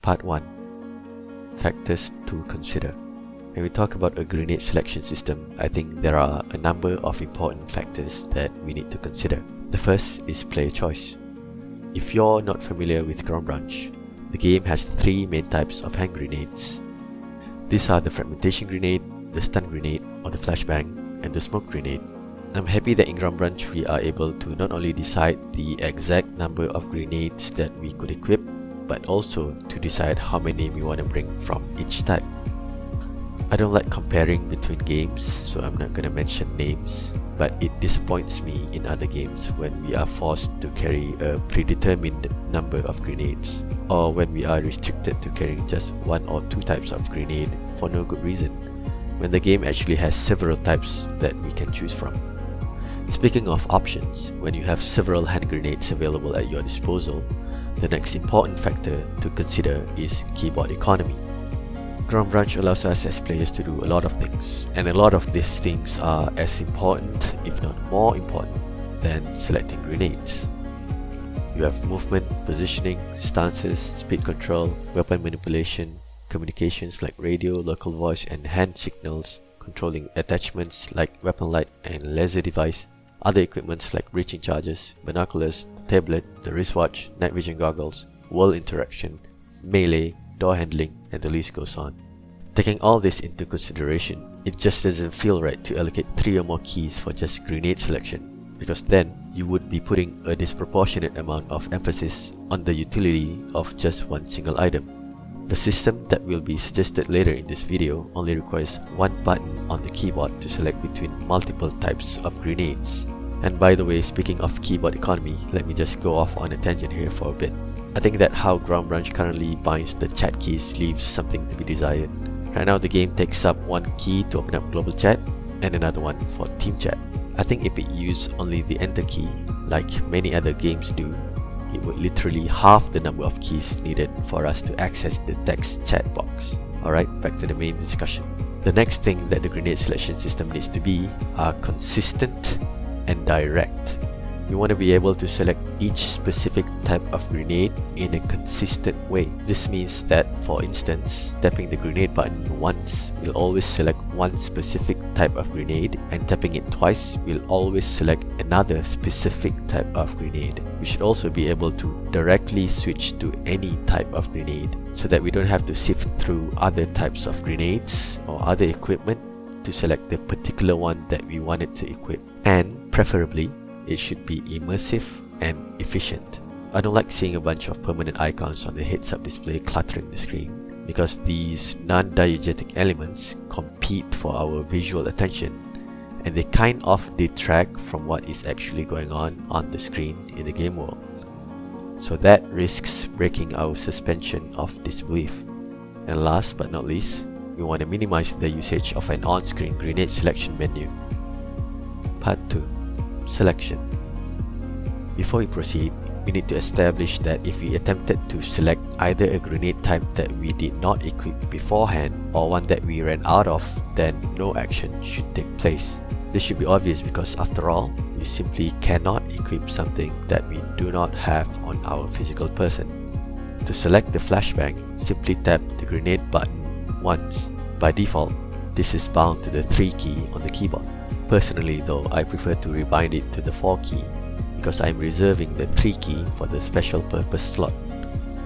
Part 1. Factors to consider. When we talk about a grenade selection system, I think there are a number of important factors that we need to consider. The first is player choice. If you're not familiar with Ground Branch, the game has three main types of hand grenades. These are the fragmentation grenade, the stun grenade or the flashbang, and the smoke grenade. I'm happy that in Ground Branch we are able to not only decide the exact number of grenades that we could equip, but also to decide how many we want to bring from each type. I don't like comparing between games, so I'm not going to mention names, but it disappoints me in other games when we are forced to carry a predetermined number of grenades, or when we are restricted to carrying just one or two types of grenade for no good reason, when the game actually has several types that we can choose from. Speaking of options, when you have several hand grenades available at your disposal, the next important factor to consider is keyboard economy. Ground Branch allows us as players to do a lot of things, and a lot of these things are as important, if not more important, than selecting grenades. You have movement, positioning, stances, speed control, weapon manipulation, communications like radio, local voice, and hand signals, controlling attachments like weapon light and laser device, other equipments like breaching charges, binoculars, the tablet, the wristwatch, night vision goggles, world interaction, melee, door handling, and the list goes on. Taking all this into consideration, it just doesn't feel right to allocate 3 or more keys for just grenade selection, because then you would be putting a disproportionate amount of emphasis on the utility of just one single item. The system that will be suggested later in this video only requires one button on the keyboard to select between multiple types of grenades. And by the way, speaking of keyboard economy, let me just go off on a tangent here for a bit. I think that how Ground Branch currently binds the chat keys leaves something to be desired. Right now the game takes up one key to open up global chat and another one for team chat. I think if it used only the enter key, like many other games do, it would literally halve the number of keys needed for us to access the text chat box. Alright, back to the main discussion. The next thing that the grenade selection system needs to be are consistent and direct. We want to be able to select each specific type of grenade in a consistent way. This means that, for instance, tapping the grenade button once will always select one specific type of grenade, and tapping it twice will always select another specific type of grenade. We should also be able to directly switch to any type of grenade, so that we don't have to sift through other types of grenades or other equipment to select the particular one that we wanted to equip. And preferably, it should be immersive and efficient. I don't like seeing a bunch of permanent icons on the heads-up display cluttering the screen, because these non-diegetic elements compete for our visual attention, and they kind of detract from what is actually going on the screen in the game world. So that risks breaking our suspension of disbelief. And last but not least, we want to minimize the usage of an on-screen grenade selection menu. Part 2. Selection. Before we proceed, we need to establish that if we attempted to select either a grenade type that we did not equip beforehand or one that we ran out of, then no action should take place. This should be obvious because, after all, we simply cannot equip something that we do not have on our physical person. To select the flashbang, simply tap the grenade button once. By default, this is bound to the 3 key on the keyboard. Personally though, I prefer to rebind it to the 4 key, because I'm reserving the 3 key for the special purpose slot,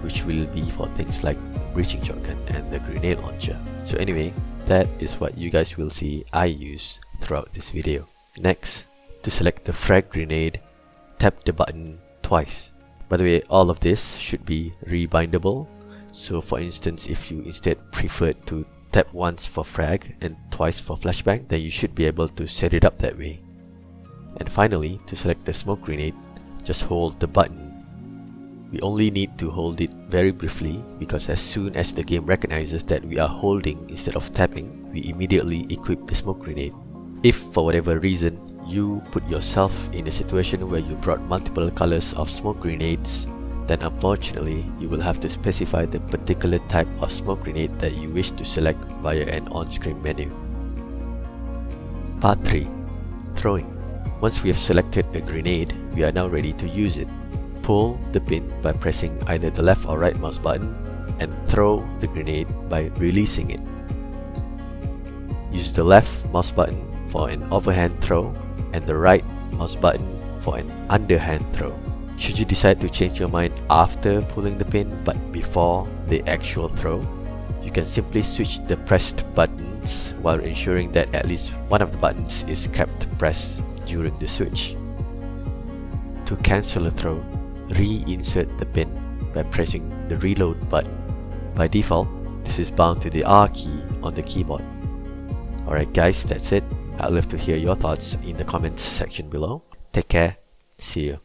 which will be for things like breaching shotgun and the grenade launcher. So anyway, that is what you guys will see I use throughout this video. Next, to select the frag grenade, tap the button twice. By the way, all of this should be rebindable. So for instance, if you instead preferred to tap once for frag and twice for flashbang, then you should be able to set it up that way. And finally, to select the smoke grenade, just hold the button. We only need to hold it very briefly, because as soon as the game recognizes that we are holding instead of tapping, we immediately equip the smoke grenade. If for whatever reason you put yourself in a situation where you brought multiple colors of smoke grenades, then unfortunately you will have to specify the particular type of smoke grenade that you wish to select via an on-screen menu. Part 3. Throwing. Once we have selected a grenade, we are now ready to use it. Pull the pin by pressing either the left or right mouse button, and throw the grenade by releasing it. Use the left mouse button for an overhand throw and the right mouse button for an underhand throw. Should you decide to change your mind after pulling the pin but before the actual throw, you can simply switch the pressed buttons while ensuring that at least one of the buttons is kept pressed during the switch. To cancel a throw, reinsert the pin by pressing the reload button. By default, this is bound to the R key on the keyboard. Alright guys, that's it. I'd love to hear your thoughts in the comments section below. Take care. See you.